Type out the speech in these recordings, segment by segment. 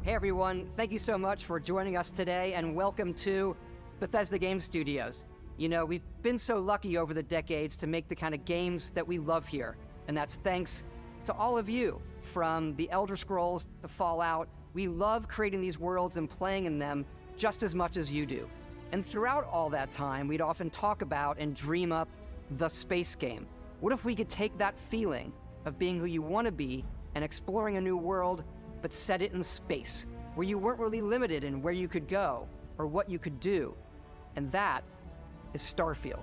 Hey everyone, thank you so much for joining us today and welcome to Bethesda Game Studios. You know, we've been so lucky over the decades to make the kind of games that we love here, and that's thanks to all of you. From the Elder Scrolls to Fallout, we love creating these worlds and playing in them just as much as you do. And throughout all that time, we'd often talk about and dream up the space game. What if we could take that feeling of being who you want to be and exploring a new world, but set it in space, where you weren't really limited in where you could go or what you could do? And that is Starfield.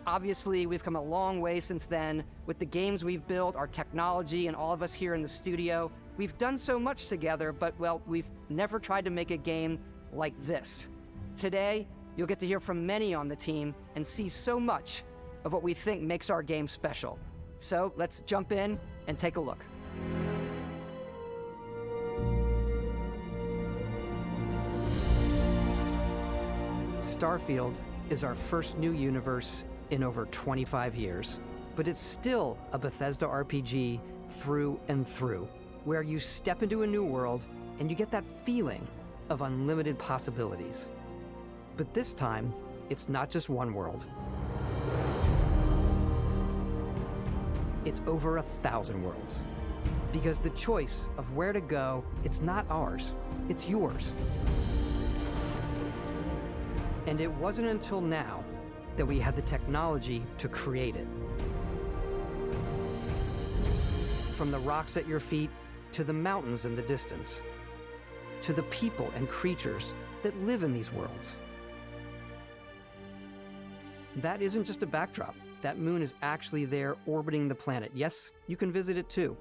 Obviously, we've come a long way since then with the games we've built, our technology, and all of us here in the studio. We've done so much together, but, well, we've never tried to make a game like this. Today, you'll get to hear from many on the team and see so much of what we think makes our game special. So let's jump in and take a look. Starfield is our first new universe in over 25 years, but it's still a Bethesda RPG through and through, where you step into a new world and you get that feeling of unlimited possibilities. But this time, it's not just one world. It's over 1,000 worlds. Because the choice of where to go, it's not ours, it's yours. And it wasn't until now that we had the technology to create it. From the rocks at your feet, to the mountains in the distance, to the people and creatures that live in these worlds. That isn't just a backdrop. That moon is actually there orbiting the planet. Yes, you can visit it too.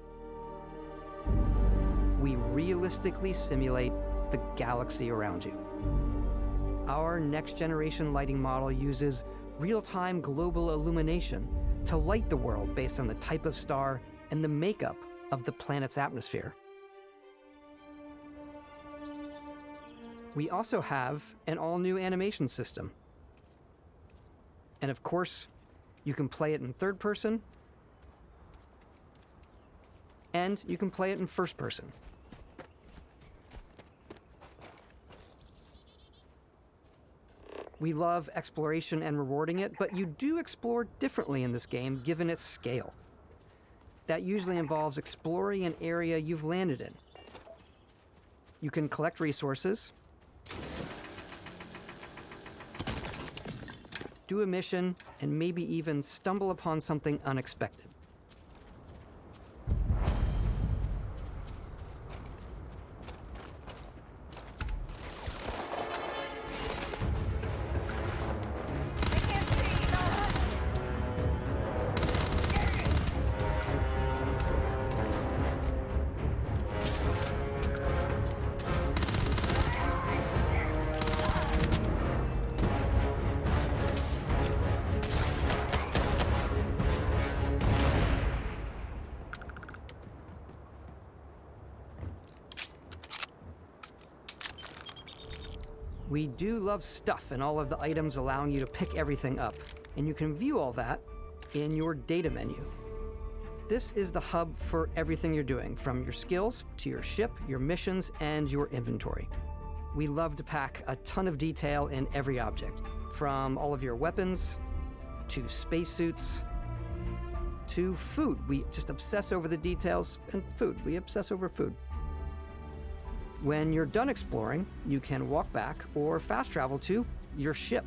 We realistically simulate the galaxy around you. Our next-generation lighting model uses real-time global illumination to light the world based on the type of star and the makeup of the planet's atmosphere. We also have an all-new animation system. And of course, you can play it in third person, and you can play it in first person. We love exploration and rewarding it, but you do explore differently in this game given its scale. That usually involves exploring an area you've landed in. You can collect resources, do a mission, and maybe even stumble upon something unexpected. We do love stuff and all of the items allowing you to pick everything up, and you can view all that in your data menu. This is the hub for everything you're doing, from your skills to your ship, your missions, and your inventory. We love to pack a ton of detail in every object, from all of your weapons, to spacesuits, to food. We just obsess over the details, and food. We obsess over food. When you're done exploring, you can walk back or fast travel to your ship.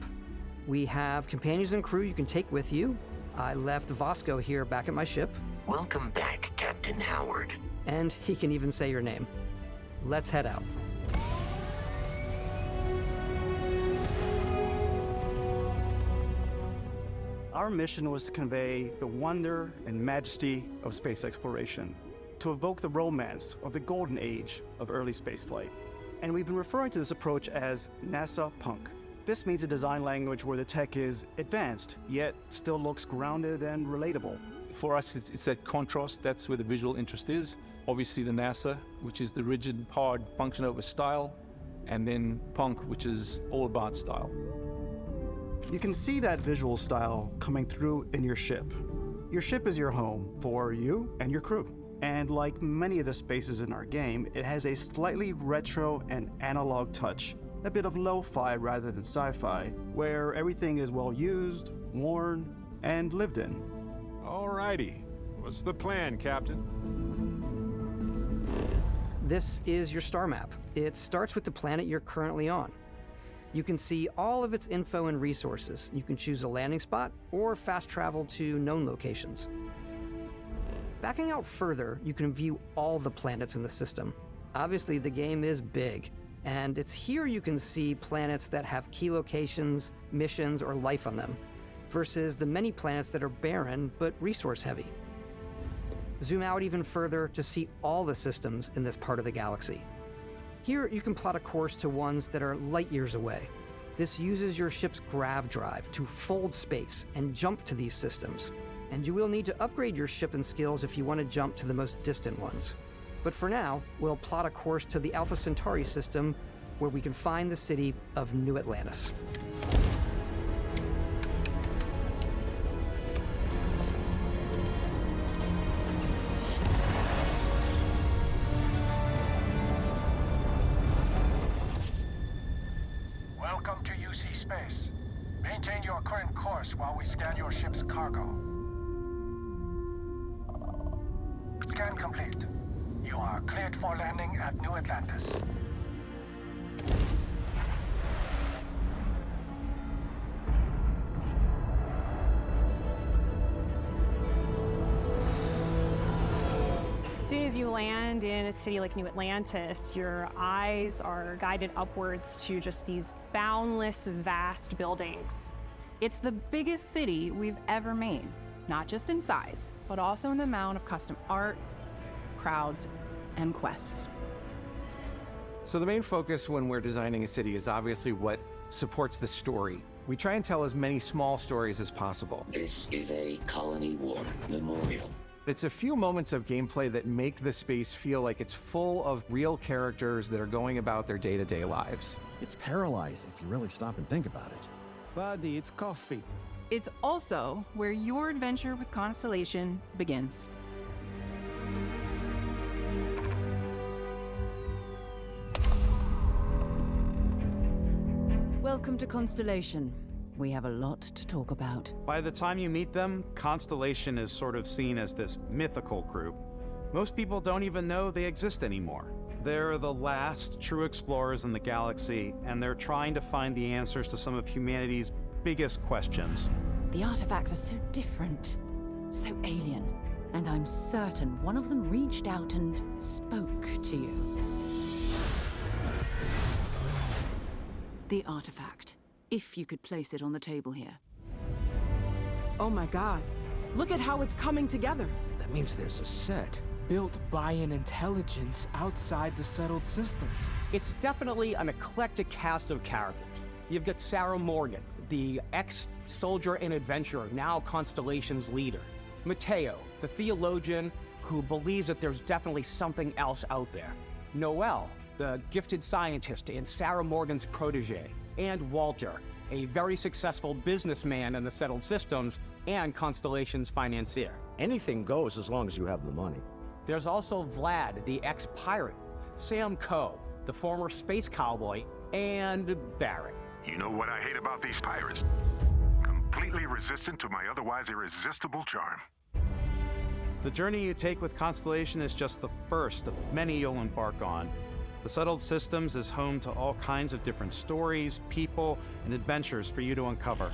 We have companions and crew you can take with you. I left Vasco here back at my ship. Welcome back, Captain Howard. And he can even say your name. Let's head out. Our mission was to convey the wonder and majesty of space exploration, to evoke the romance of the golden age of early spaceflight. And we've been referring to this approach as NASA Punk. This means a design language where the tech is advanced, yet still looks grounded and relatable. For us, it's that contrast. That's where the visual interest is. Obviously the NASA, which is the rigid, hard function over style, and then Punk, which is all about style. You can see that visual style coming through in your ship. Your ship is your home for you and your crew. And like many of the spaces in our game, it has a slightly retro and analog touch, a bit of lo-fi rather than sci-fi, where everything is well used, worn, and lived in. Alrighty. What's the plan, Captain? This is your star map. It starts with the planet you're currently on. You can see all of its info and resources. You can choose a landing spot or fast travel to known locations. Backing out further, you can view all the planets in the system. Obviously, the game is big, and it's here you can see planets that have key locations, missions, or life on them, versus the many planets that are barren but resource-heavy. Zoom out even further to see all the systems in this part of the galaxy. Here, you can plot a course to ones that are light years away. This uses your ship's grav drive to fold space and jump to these systems. And you will need to upgrade your ship and skills if you want to jump to the most distant ones. But for now, we'll plot a course to the Alpha Centauri system, where we can find the city of New Atlantis. Welcome to UC Space. Maintain your current course while we scan your ship's cargo. Scan complete. You are cleared for landing at New Atlantis. As soon as you land in a city like New Atlantis, your eyes are guided upwards to just these boundless, vast buildings. It's the biggest city we've ever made, not just in size, but also in the amount of custom art, crowds, and quests. So the main focus when we're designing a city is obviously what supports the story. We try and tell as many small stories as possible. This is a colony war memorial. It's a few moments of gameplay that make the space feel like it's full of real characters that are going about their day-to-day lives. It's paralyzing if you really stop and think about it. Buddy, it's coffee. It's also where your adventure with Constellation begins. Welcome to Constellation. We have a lot to talk about. By the time you meet them, Constellation is sort of seen as this mythical group. Most people don't even know they exist anymore. They're the last true explorers in the galaxy, and they're trying to find the answers to some of humanity's biggest questions. The artifacts are so different, so alien, and I'm certain one of them reached out and spoke to you. The artifact, if you could place it on the table here. Oh my god, look at how it's coming together. That means there's a set built by an intelligence outside the settled systems. It's definitely an eclectic cast of characters. You've got Sarah Morgan, the ex-soldier and adventurer, now Constellation's leader. Mateo, the theologian who believes that there's definitely something else out there. Noel, the gifted scientist and Sarah Morgan's protege. And Walter, a very successful businessman in the settled systems and Constellation's financier. Anything goes as long as you have the money. There's also Vlad, the ex-pirate, Sam Coe, the former space cowboy, and Barrett. You know what I hate about these pirates? Completely resistant to my otherwise irresistible charm. The journey you take with Constellation is just the first of many you'll embark on. The Settled Systems is home to all kinds of different stories, people, and adventures for you to uncover.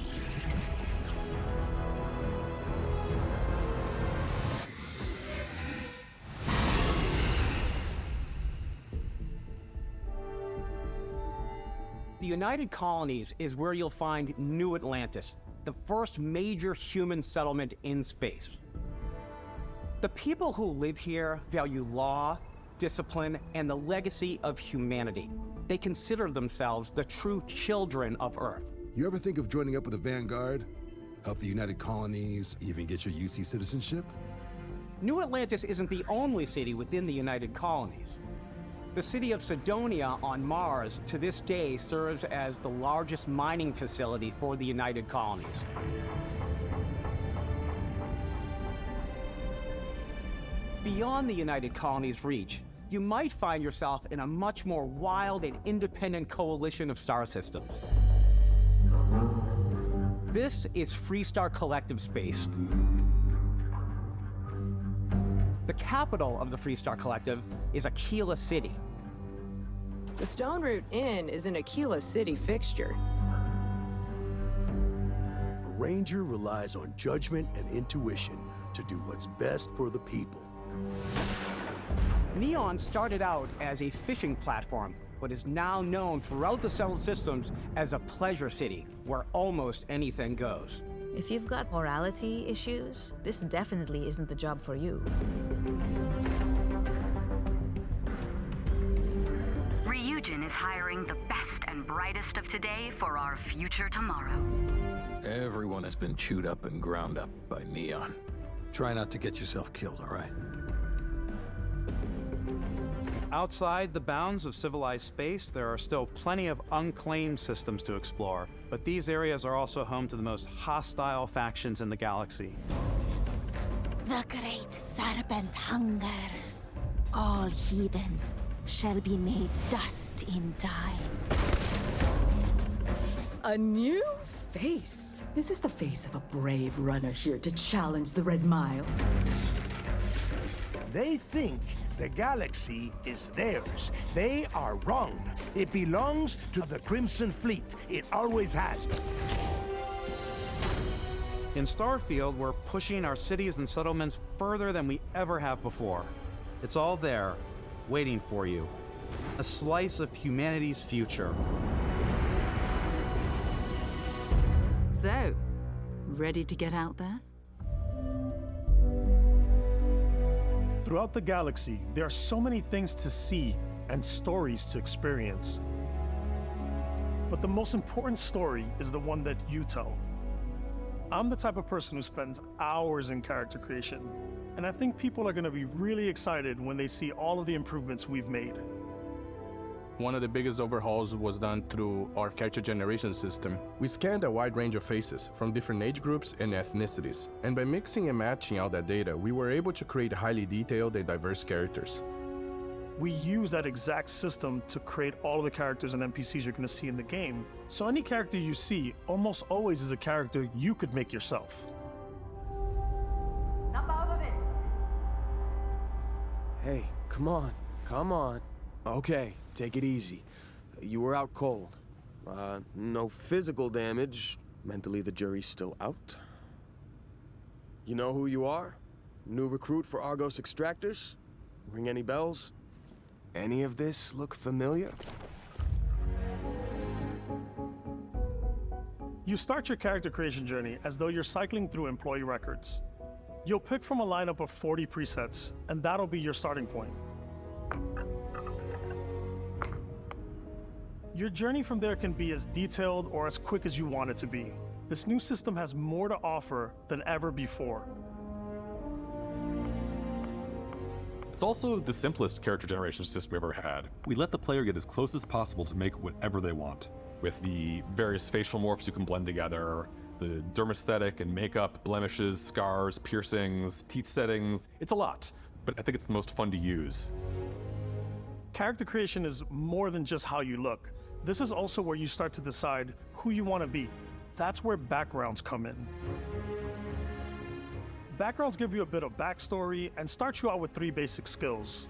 The United Colonies is where you'll find New Atlantis, the first major human settlement in space. The people who live here value law, discipline, and the legacy of humanity. They consider themselves the true children of Earth. You ever think of joining up with the Vanguard? Help the United Colonies, even get your UC citizenship? New Atlantis isn't the only city within the United Colonies. The city of Cydonia on Mars to this day serves as the largest mining facility for the United Colonies. Beyond the United Colonies' reach, you might find yourself in a much more wild and independent coalition of star systems. This is Freestar Collective Space. The capital of the Freestar Collective is Aquila City. The Stone Root Inn is an Aquila City fixture. A ranger relies on judgment and intuition to do what's best for the people. Neon started out as a fishing platform, but is now known throughout the settled systems as a pleasure city, where almost anything goes. If you've got morality issues, this definitely isn't the job for you. Ryujin is hiring the best and brightest of today for our future tomorrow. Everyone has been chewed up and ground up by Neon. Try not to get yourself killed, all right? Outside the bounds of civilized space, there are still plenty of unclaimed systems to explore, but these areas are also home to the most hostile factions in the galaxy. The great serpent hungers. All heathens shall be made dust in time. A new face. Is this the face of a brave runner here to challenge the Red Mile? They think the galaxy is theirs. They are wrong. It belongs to the Crimson Fleet. It always has. In Starfield, we're pushing our cities and settlements further than we ever have before. It's all there, waiting for you. A slice of humanity's future. So, ready to get out there? Throughout the galaxy, there are so many things to see and stories to experience. But the most important story is the one that you tell. I'm the type of person who spends hours in character creation, and I think people are going to be really excited when they see all of the improvements we've made. One of the biggest overhauls was done through our character generation system. We scanned a wide range of faces from different age groups and ethnicities, and by mixing and matching out that data, we were able to create highly detailed and diverse characters. We use that exact system to create all of the characters and NPCs you're going to see in the game. So any character you see almost always is a character you could make yourself. Hey, come on, come on. Okay, take it easy. You were out cold. No physical damage. Mentally, the jury's still out. You know who you are? New recruit for Argos Extractors? Ring any bells? Any of this look familiar? You start your character creation journey as though you're cycling through employee records. You'll pick from a lineup of 40 presets, and that'll be your starting point. Your journey from there can be as detailed or as quick as you want it to be. This new system has more to offer than ever before. It's also the simplest character generation system we ever had. We let the player get as close as possible to make whatever they want. With the various facial morphs you can blend together, the dermesthetic and makeup, blemishes, scars, piercings, teeth settings, it's a lot, but I think it's the most fun to use. Character creation is more than just how you look. This is also where you start to decide who you want to be. That's where backgrounds come in. Backgrounds give you a bit of backstory and start you out with 3 basic skills.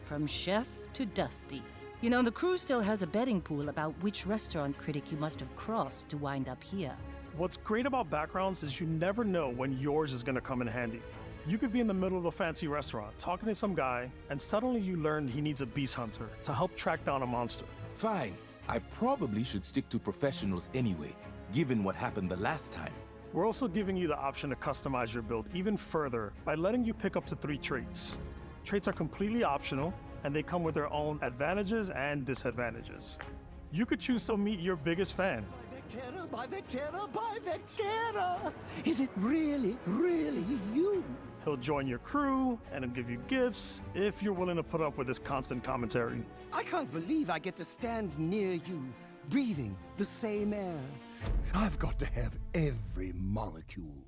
From chef to dusty. You know, the crew still has a betting pool about which restaurant critic you must have crossed to wind up here. What's great about backgrounds is you never know when yours is going to come in handy. You could be in the middle of a fancy restaurant talking to some guy, and suddenly you learn he needs a beast hunter to help track down a monster. Fine. I probably should stick to professionals anyway, given what happened the last time. We're also giving you the option to customize your build even further by letting you pick up to 3 traits. Traits are completely optional, and they come with their own advantages and disadvantages. You could choose to meet your biggest fan. By Vectera! Is it really, really you? He'll join your crew, and he'll give you gifts if you're willing to put up with his constant commentary. I can't believe I get to stand near you, breathing the same air. I've got to have every molecule.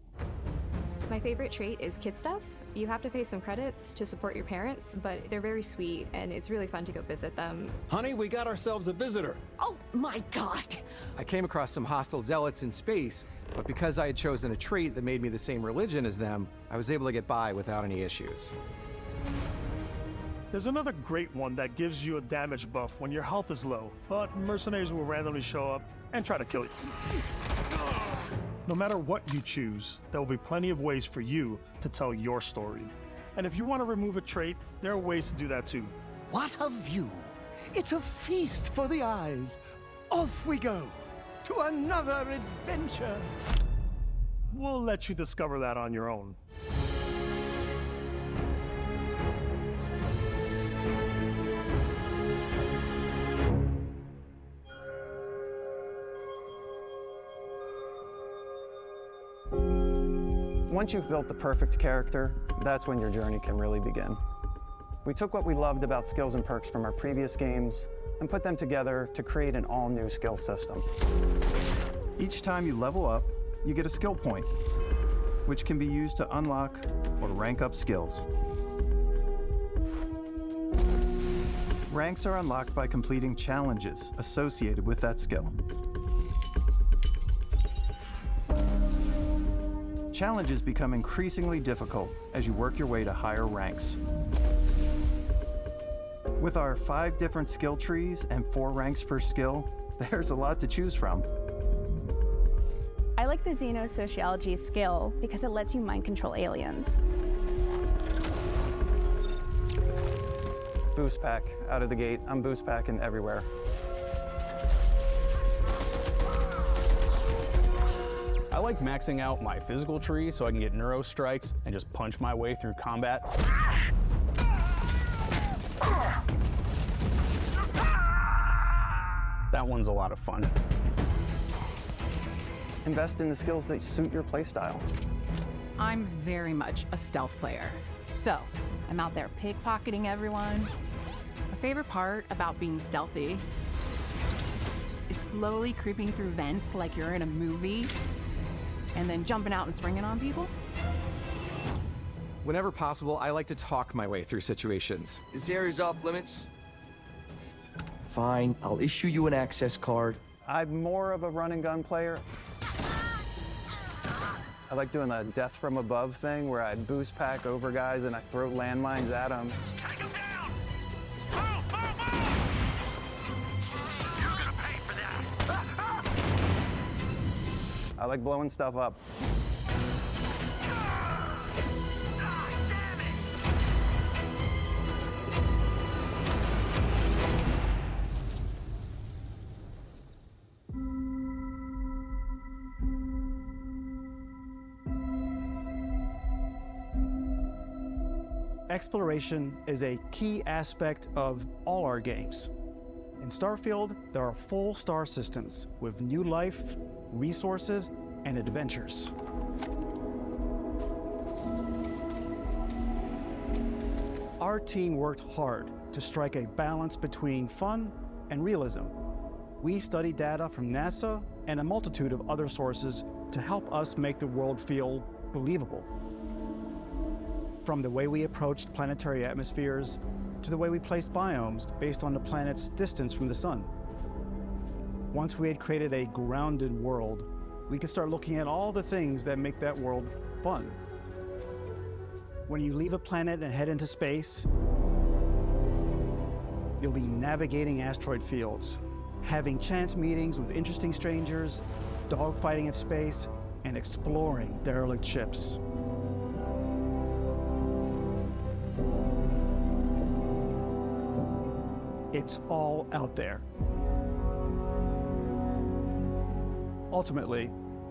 My favorite trait is kid stuff. You have to pay some credits to support your parents, but they're very sweet, and it's really fun to go visit them. Honey, we got ourselves a visitor. Oh my god! I came across some hostile zealots in space, but because I had chosen a trait that made me the same religion as them, I was able to get by without any issues. There's another great one that gives you a damage buff when your health is low, but mercenaries will randomly show up and try to kill you. No matter what you choose, there will be plenty of ways for you to tell your story. And if you want to remove a trait, there are ways to do that too. What a view! It's a feast for the eyes. Off we go to another adventure. We'll let you discover that on your own. Once you've built the perfect character, that's when your journey can really begin. We took what we loved about skills and perks from our previous games and put them together to create an all-new skill system. Each time you level up, you get a skill point, which can be used to unlock or rank up skills. Ranks are unlocked by completing challenges associated with that skill. Challenges become increasingly difficult as you work your way to higher ranks. With our 5 different skill trees and 4 ranks per skill, there's a lot to choose from. I like the Xenosociology skill because it lets you mind control aliens. Boost pack out of the gate. I'm boost packing everywhere. I like maxing out my physical tree so I can get neuro strikes and just punch my way through combat. That one's a lot of fun. Invest in the skills that suit your playstyle. I'm very much a stealth player. So, I'm out there pickpocketing everyone. My favorite part about being stealthy is slowly creeping through vents like you're in a movie, and then jumping out and springing on people. Whenever possible, I like to talk my way through situations. This area's off limits. Fine, I'll issue you an access card. I'm more of a run and gun player. I like doing the death from above thing where I boost pack over guys and I throw landmines at them. Take him down! Move, move, move! You're gonna pay for that! I like blowing stuff up. Exploration is a key aspect of all our games. In Starfield, there are full star systems with new life, resources, and adventures. Our team worked hard to strike a balance between fun and realism. We studied data from NASA and a multitude of other sources to help us make the world feel believable. From the way we approached planetary atmospheres to the way we placed biomes based on the planet's distance from the sun. Once we had created a grounded world, we could start looking at all the things that make that world fun. When you leave a planet and head into space, you'll be navigating asteroid fields, having chance meetings with interesting strangers, dogfighting in space, and exploring derelict ships. It's all out there. Ultimately,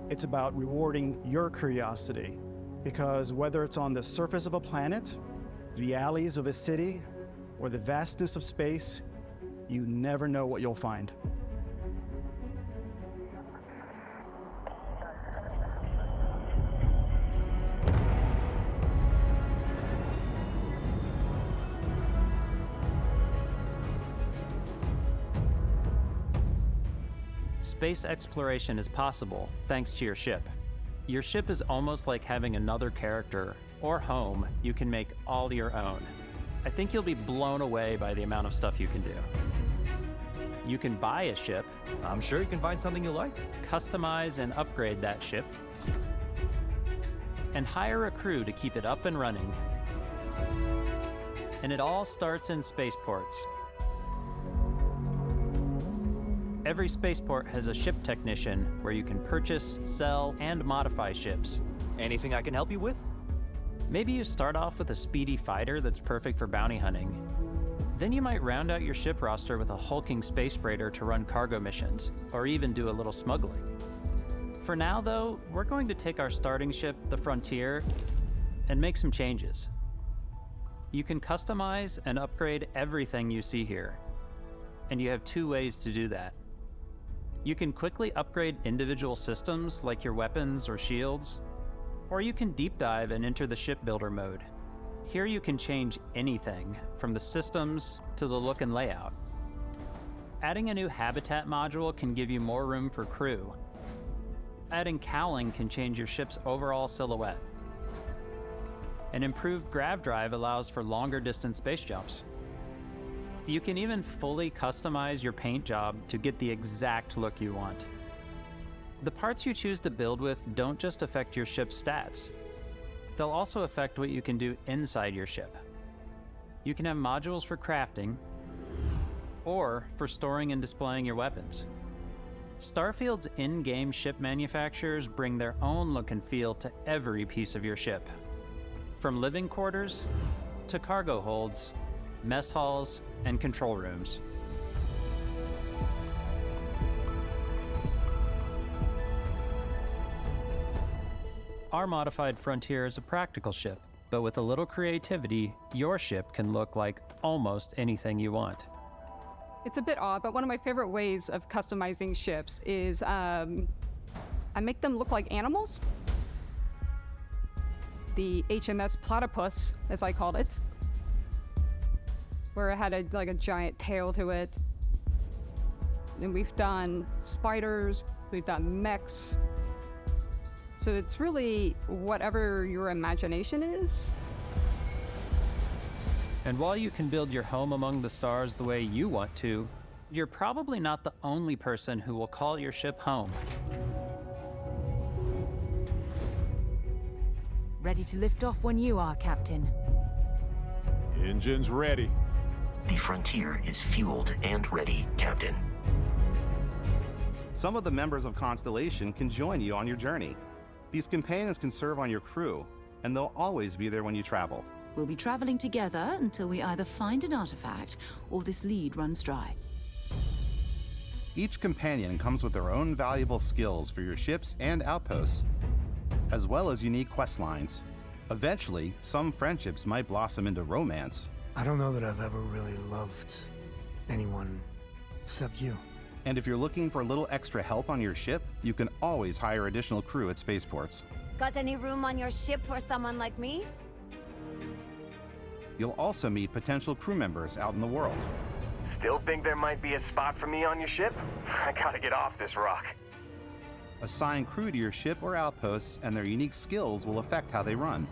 it's about rewarding your curiosity, because whether it's on the surface of a planet, the alleys of a city, or the vastness of space, you never know what you'll find. Space exploration is possible thanks to your ship. Your ship is almost like having another character or home you can make all your own. I think you'll be blown away by the amount of stuff you can do. You can buy a ship. I'm sure you can find something you like. Customize and upgrade that ship. And hire a crew to keep it up and running. And it all starts in spaceports. Every spaceport has a ship technician where you can purchase, sell, and modify ships. Anything I can help you with? Maybe you start off with a speedy fighter that's perfect for bounty hunting. Then you might round out your ship roster with a hulking space freighter to run cargo missions, or even do a little smuggling. For now, though, we're going to take our starting ship, the Frontier, and make some changes. You can customize and upgrade everything you see here, and you have two ways to do that. You can quickly upgrade individual systems like your weapons or shields, or you can deep dive and enter the shipbuilder mode. Here you can change anything, from the systems to the look and layout. Adding a new habitat module can give you more room for crew. Adding cowling can change your ship's overall silhouette. An improved grav drive allows for longer distance space jumps. You can even fully customize your paint job to get the exact look you want. The parts you choose to build with don't just affect your ship's stats. They'll also affect what you can do inside your ship. You can have modules for crafting, or for storing and displaying your weapons. Starfield's in-game ship manufacturers bring their own look and feel to every piece of your ship. From living quarters, to cargo holds, mess halls, and control rooms. Our modified Frontier is a practical ship, but with a little creativity, your ship can look like almost anything you want. It's a bit odd, but one of my favorite ways of customizing ships is I make them look like animals. The HMS Platypus, as I called it, where it had a giant tail to it. And we've done spiders, we've done mechs. So it's really whatever your imagination is. And while you can build your home among the stars the way you want to, you're probably not the only person who will call your ship home. Ready to lift off when you are, Captain. Engines ready. The Frontier is fueled and ready, Captain. Some of the members of Constellation can join you on your journey. These companions can serve on your crew, and they'll always be there when you travel. We'll be traveling together until we either find an artifact or this lead runs dry. Each companion comes with their own valuable skills for your ships and outposts, as well as unique quest lines. Eventually, some friendships might blossom into romance. I don't know that I've ever really loved anyone except you. And if you're looking for a little extra help on your ship, you can always hire additional crew at spaceports. Got any room on your ship for someone like me? You'll also meet potential crew members out in the world. Still think there might be a spot for me on your ship? I gotta get off this rock. Assign crew to your ship or outposts, and their unique skills will affect how they run.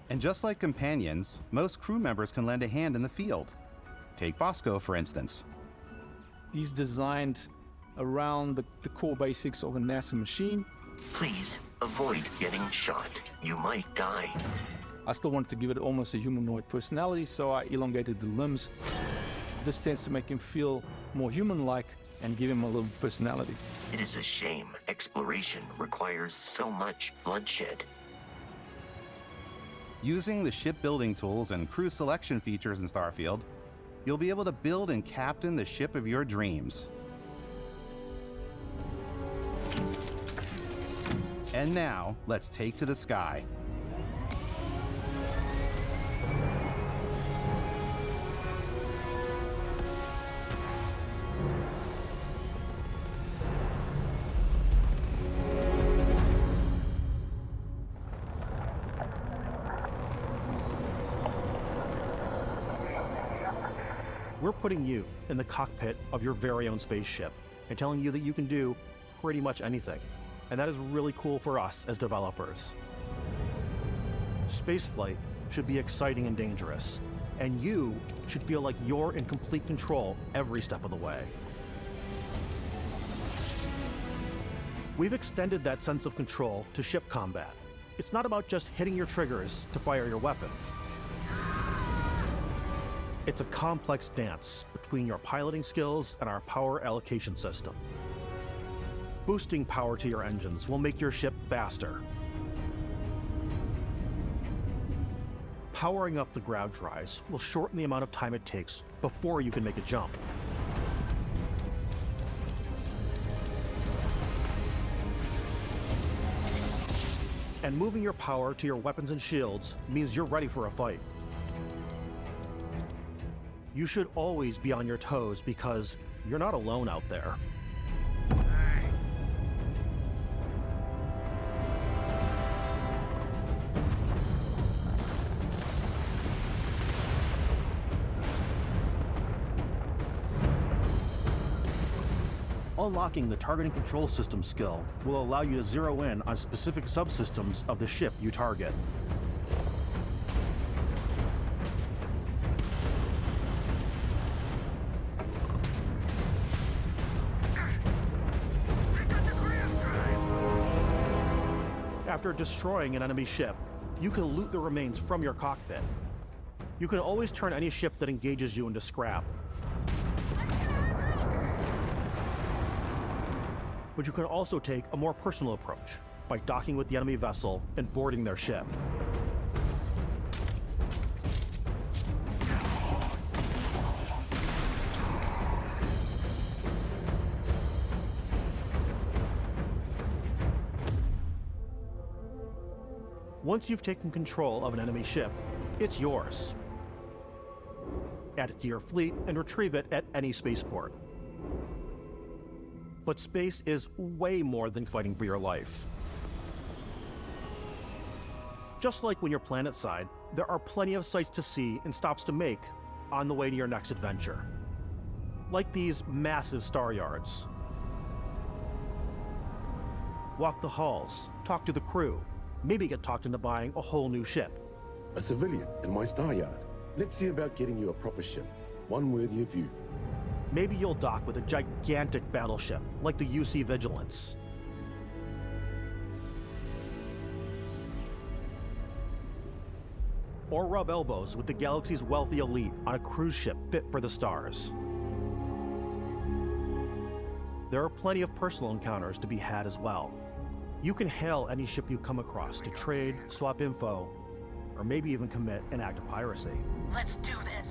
And just like companions, most crew members can lend a hand in the field. Take Bosco, for instance. He's designed around the core basics of a NASA machine. Please avoid getting shot. You might die. I still wanted to give it almost a humanoid personality, so I elongated the limbs. This tends to make him feel more human-like and give him a little personality. It is a shame exploration requires so much bloodshed. Using the shipbuilding tools and crew selection features in Starfield, you'll be able to build and captain the ship of your dreams. And now, let's take to the sky. We're putting you in the cockpit of your very own spaceship and telling you that you can do pretty much anything. And that is really cool for us as developers. Spaceflight should be exciting and dangerous, and you should feel like you're in complete control every step of the way. We've extended that sense of control to ship combat. It's not about just hitting your triggers to fire your weapons. It's a complex dance between your piloting skills and our power allocation system. Boosting power to your engines will make your ship faster. Powering up the grav drives will shorten the amount of time it takes before you can make a jump. And moving your power to your weapons and shields means you're ready for a fight. You should always be on your toes because you're not alone out there. Unlocking the targeting control system skill will allow you to zero in on specific subsystems of the ship you target. After destroying an enemy ship, you can loot the remains from your cockpit. You can always turn any ship that engages you into scrap. But you can also take a more personal approach by docking with the enemy vessel and boarding their ship. Once you've taken control of an enemy ship, it's yours. Add it to your fleet and retrieve it at any spaceport. But space is way more than fighting for your life. Just like when you're planetside, there are plenty of sights to see and stops to make on the way to your next adventure. Like these massive star yards. Walk the halls, talk to the crew, maybe get talked into buying a whole new ship. A civilian in my star yard. Let's see about getting you a proper ship, one worthy of you. Maybe you'll dock with a gigantic battleship, like the UC Vigilance. Or rub elbows with the galaxy's wealthy elite on a cruise ship fit for the stars. There are plenty of personal encounters to be had as well. You can hail any ship you come across to trade, swap info, or maybe even commit an act of piracy. Let's do this.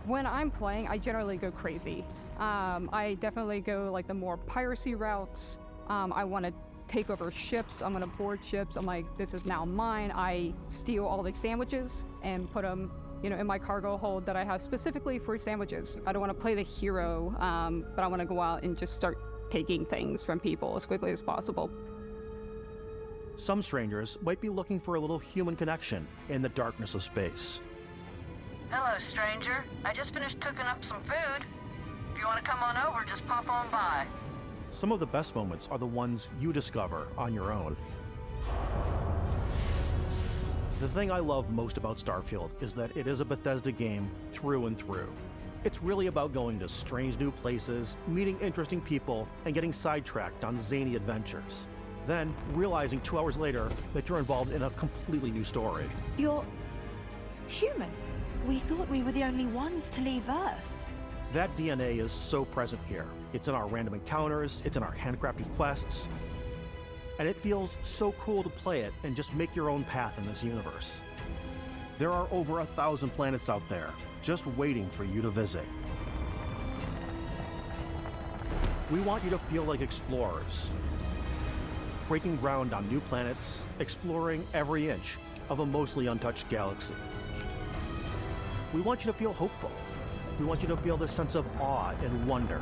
When I'm playing, I generally go crazy. I definitely go like the more piracy routes. I want to take over ships. I'm going to board ships. I'm like, this is now mine. I steal all the sandwiches and put them, in my cargo hold that I have specifically for sandwiches. I don't want to play the hero, but I want to go out and just start taking things from people as quickly as possible. Some strangers might be looking for a little human connection in the darkness of space. Hello, stranger. I just finished cooking up some food. If you want to come on over, just pop on by. Some of the best moments are the ones you discover on your own. The thing I love most about Starfield is that it is a Bethesda game through and through. It's really about going to strange new places, meeting interesting people, and getting sidetracked on zany adventures. Then realizing 2 hours later that you're involved in a completely new story. You're human. We thought we were the only ones to leave Earth. That DNA is so present here. It's in our random encounters, it's in our handcrafted quests, and it feels so cool to play it and just make your own path in this universe. There are over 1,000 planets out there, just waiting for you to visit. We want you to feel like explorers, breaking ground on new planets, exploring every inch of a mostly untouched galaxy. We want you to feel hopeful. We want you to feel this sense of awe and wonder,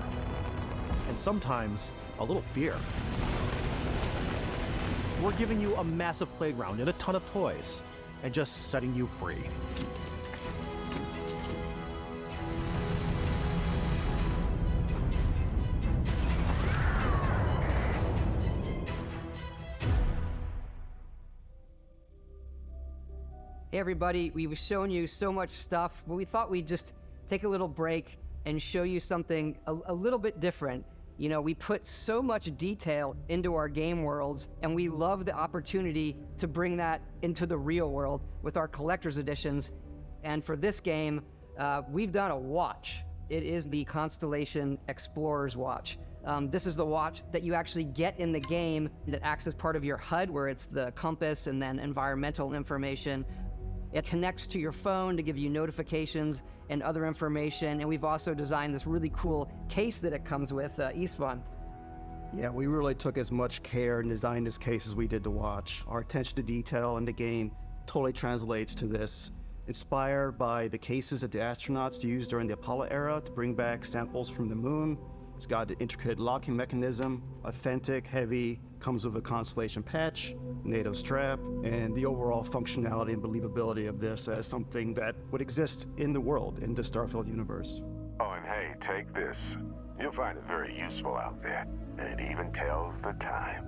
and sometimes a little fear. We're giving you a massive playground and a ton of toys, and just setting you free. Hey everybody, we've shown you so much stuff, but we thought we'd just take a little break and show you something a little bit different. You know, we put so much detail into our game worlds, and we love the opportunity to bring that into the real world with our collector's editions. And for this game, we've done a watch. It is the Constellation Explorer's Watch. This is the watch that you actually get in the game that acts as part of your HUD, where it's the compass and then environmental information. It connects to your phone to give you notifications and other information. And we've also designed this really cool case that it comes with, Istvan. Yeah, we really took as much care in designing this case as we did the watch. Our attention to detail in the game totally translates to this. Inspired by the cases that the astronauts used during the Apollo era to bring back samples from the moon. It's got an intricate locking mechanism, authentic, heavy, comes with a Constellation patch, NATO strap, and the overall functionality and believability of this as something that would exist in the world, in the Starfield universe. Oh, and hey, take this. You'll find it very useful out there, and it even tells the time.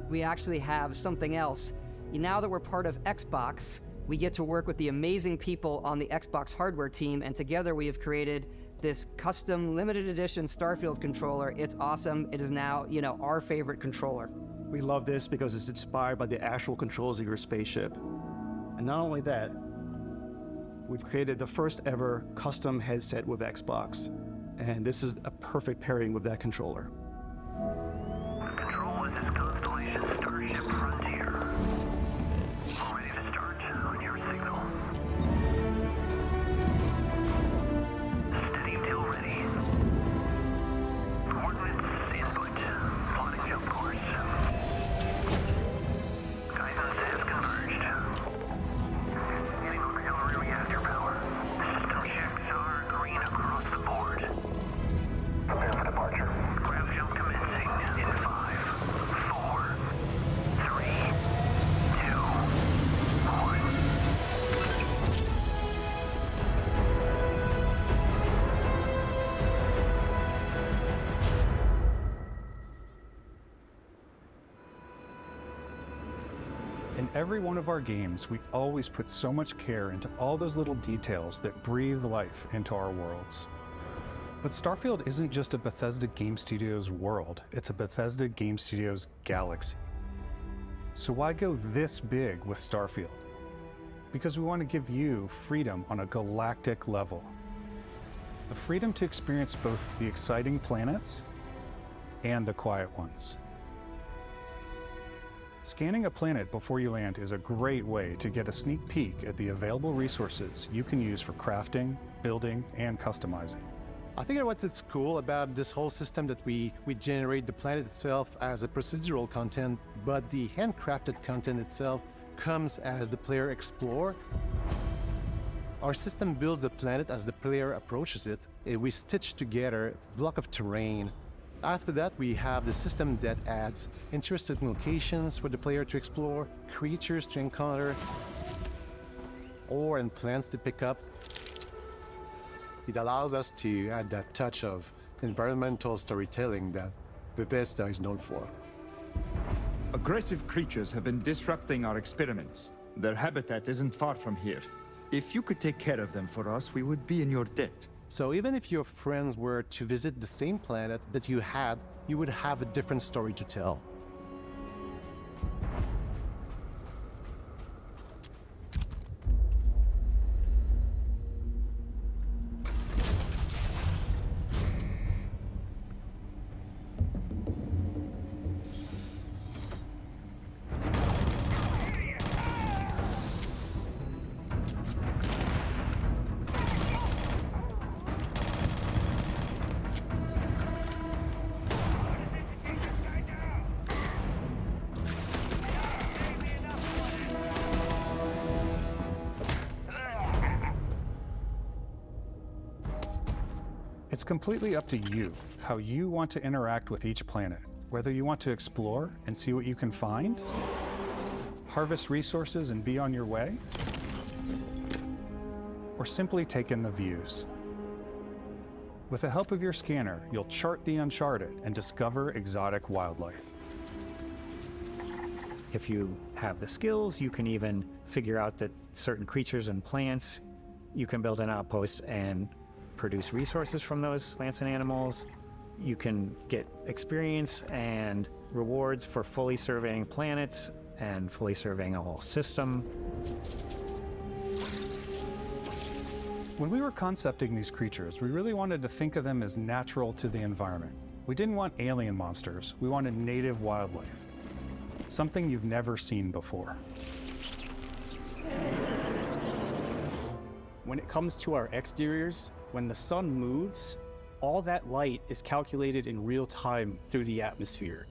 We actually have something else. Now that we're part of Xbox, we get to work with the amazing people on the Xbox hardware team, and together we have created this custom limited edition Starfield controller. It's awesome. It is now, you know, our favorite controller. We love this because it's inspired by the actual controls of your spaceship. And not only that, we've created the first ever custom headset with Xbox. And this is a perfect pairing with that controller. Control, this is Constellation Starship Frontier. All ready to start on your signal. Steady till ready. Coordinates input. Plotting jump course. Guidance has converged. Getting auxiliary reactor power. System checks are green across the board. Prepare for departure. Ground jump commencing in 5, 4, 3, 2, 1. In every one of our games, we always put so much care into all those little details that breathe life into our worlds. But Starfield isn't just a Bethesda Game Studios world, it's a Bethesda Game Studios galaxy. So why go this big with Starfield? Because we want to give you freedom on a galactic level. The freedom to experience both the exciting planets and the quiet ones. Scanning a planet before you land is a great way to get a sneak peek at the available resources you can use for crafting, building, and customizing. I think what's cool about this whole system that we generate the planet itself as a procedural content, but the handcrafted content itself comes as the player explore. Our system builds a planet as the player approaches it. We stitch together a block of terrain. After that, we have the system that adds interesting locations for the player to explore, creatures to encounter, ore and plants to pick up. It allows us to add that touch of environmental storytelling that Bethesda is known for. Aggressive creatures have been disrupting our experiments. Their habitat isn't far from here. If you could take care of them for us, we would be in your debt. So even if your friends were to visit the same planet that you had, you would have a different story to tell. It's completely up to you how you want to interact with each planet, whether you want to explore and see what you can find, harvest resources and be on your way, or simply take in the views. With the help of your scanner, you'll chart the uncharted and discover exotic wildlife. If you have have the skills, you can even figure out that certain creatures and plants, you can build an outpost and produce resources from those plants and animals. You can get experience and rewards for fully surveying planets and fully surveying a whole system. When we were concepting these creatures, we really wanted to think of them as natural to the environment. We didn't want alien monsters, we wanted native wildlife. Something you've never seen before. When it comes to our exteriors, when the sun moves, all that light is calculated in real time through the atmosphere.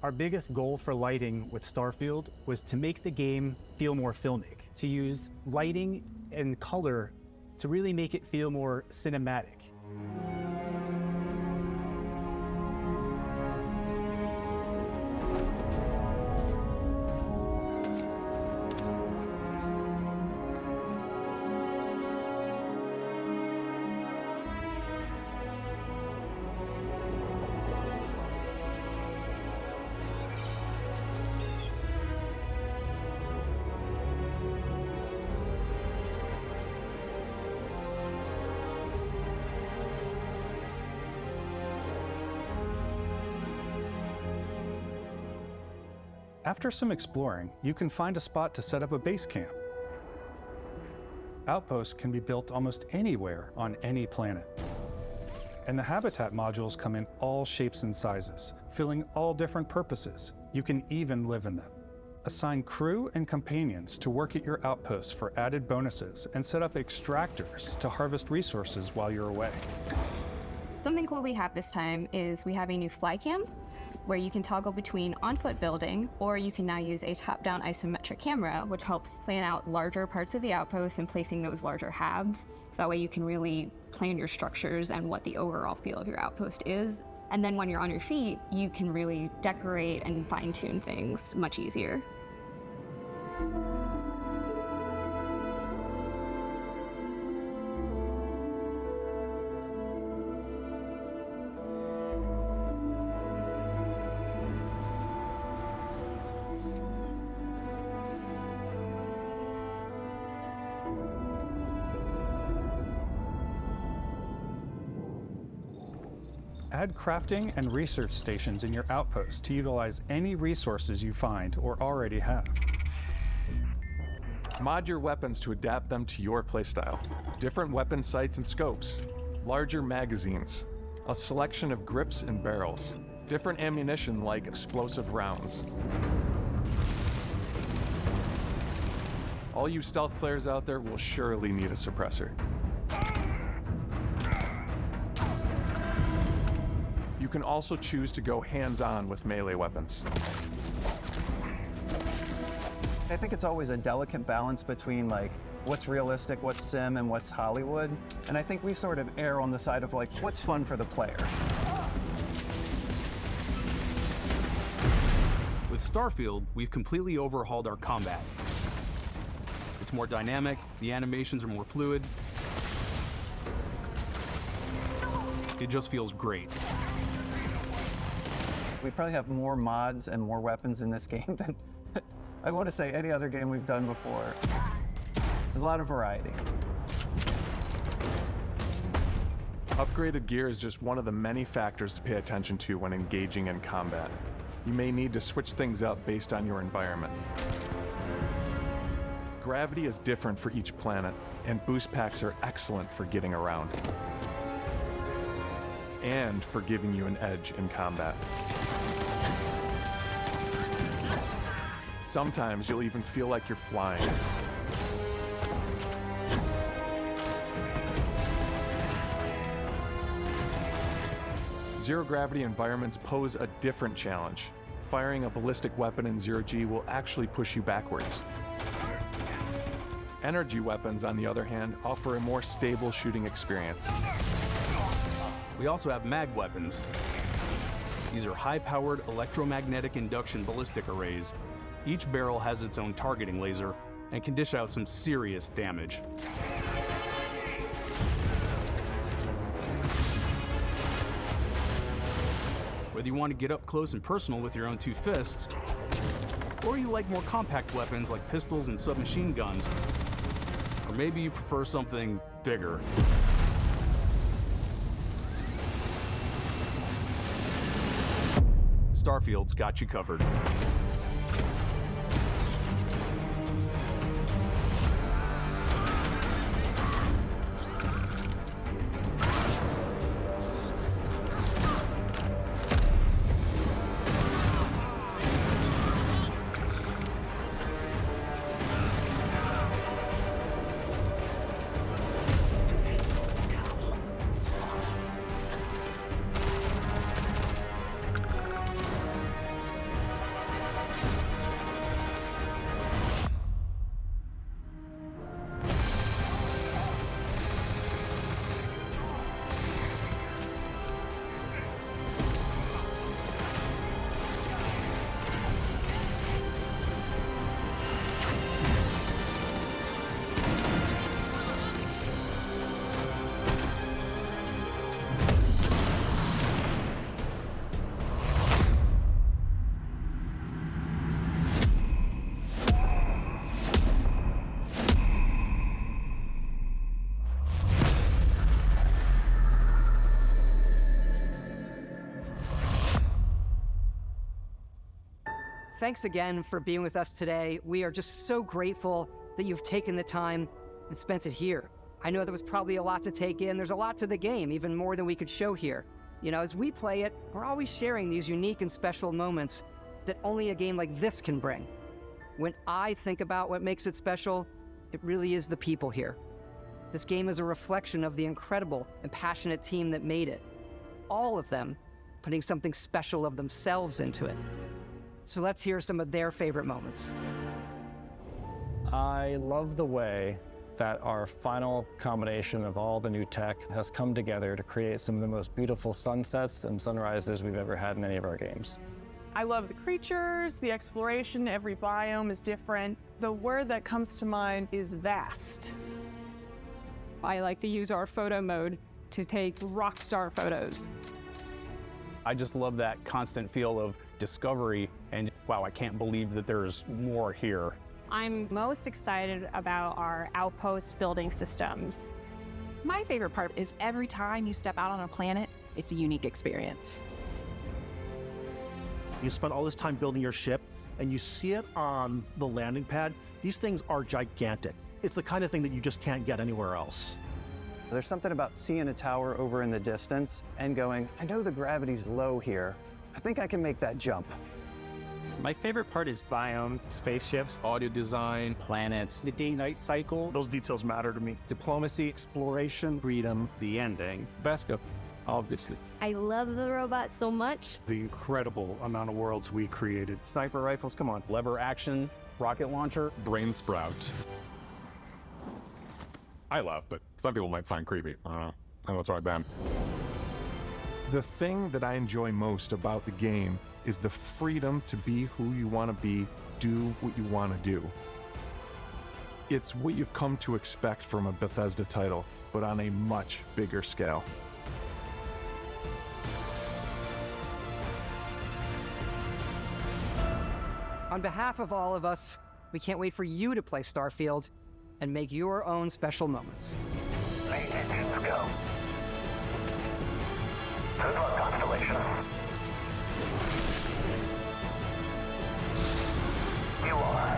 Our biggest goal for lighting with Starfield was to make the game feel more filmic, to use lighting and color to really make it feel more cinematic. After some exploring, you can find a spot to set up a base camp. Outposts can be built almost anywhere on any planet. And the habitat modules come in all shapes and sizes, filling all different purposes. You can even live in them. Assign crew and companions to work at your outposts for added bonuses, and set up extractors to harvest resources while you're away. Something cool we have this time is we have a new fly cam, where you can toggle between on-foot building, or you can now use a top-down isometric camera, which helps plan out larger parts of the outpost and placing those larger halves. So that way you can really plan your structures and what the overall feel of your outpost is. And then when you're on your feet, you can really decorate and fine-tune things much easier. Add crafting and research stations in your outpost to utilize any resources you find or already have. Mod your weapons to adapt them to your playstyle. Different weapon sights and scopes, larger magazines, a selection of grips and barrels, different ammunition like explosive rounds. All you stealth players out there will surely need a suppressor. You can also choose to go hands-on with melee weapons. I think it's always a delicate balance between like what's realistic, what's sim, and what's Hollywood. And I think we sort of err on the side of like what's fun for the player. With Starfield, we've completely overhauled our combat. It's more dynamic, the animations are more fluid. It just feels great. We probably have more mods and more weapons in this game than I want to say any other game we've done before. There's a lot of variety. Upgraded gear is just one of the many factors to pay attention to when engaging in combat. You may need to switch things up based on your environment. Gravity is different for each planet, and boost packs are excellent for getting around. And for giving you an edge in combat. Sometimes you'll even feel like you're flying. Zero-gravity environments pose a different challenge. Firing a ballistic weapon in zero-G will actually push you backwards. Energy weapons, on the other hand, offer a more stable shooting experience. We also have mag weapons. These are high-powered electromagnetic induction ballistic arrays. Each barrel has its own targeting laser and can dish out some serious damage. Whether you want to get up close and personal with your own two fists, Or you like more compact weapons like pistols and submachine guns. Or maybe you prefer something bigger. Starfield's got you covered. Thanks again for being with us today. We are just so grateful that you've taken the time and spent it here. I know there was probably a lot to take in. There's a lot to the game, even more than we could show here. You know, as we play it, we're always sharing these unique and special moments that only a game like this can bring. When I think about what makes it special, it really is the people here. This game is a reflection of the incredible and passionate team that made it. All of them putting something special of themselves into it. So let's hear some of their favorite moments. I love the way that our final combination of all the new tech has come together to create some of the most beautiful sunsets and sunrises we've ever had in any of our games. I love the creatures, the exploration, every biome is different. The word that comes to mind is vast. I like to use our photo mode to take rock star photos. I just love that constant feel of discovery and, wow, I can't believe that there's more here. I'm most excited about our outpost building systems. My favorite part is every time you step out on a planet, it's a unique experience. You spend all this time building your ship, and you see it on the landing pad. These things are gigantic. It's the kind of thing that you just can't get anywhere else. There's something about seeing a tower over in the distance and going, I know the gravity's low here. I think I can make that jump. My favorite part is biomes, spaceships, audio design, planets, the day-night cycle. Those details matter to me. diplomacy, exploration, freedom, the ending. Basco, obviously. I love the robot so much. The incredible amount of worlds we created. Sniper rifles, come on. Lever action, rocket launcher. Brain sprout. I love, but some people might find creepy. I don't know. I know it's right, Ben. The thing that I enjoy most about the game is the freedom to be who you want to be, do what you want to do. It's what you've come to expect from a Bethesda title, but on a much bigger scale. On behalf of all of us, we can't wait for you to play Starfield and make your own special moments. Ladies and gents, go. Good luck, Constellation. You are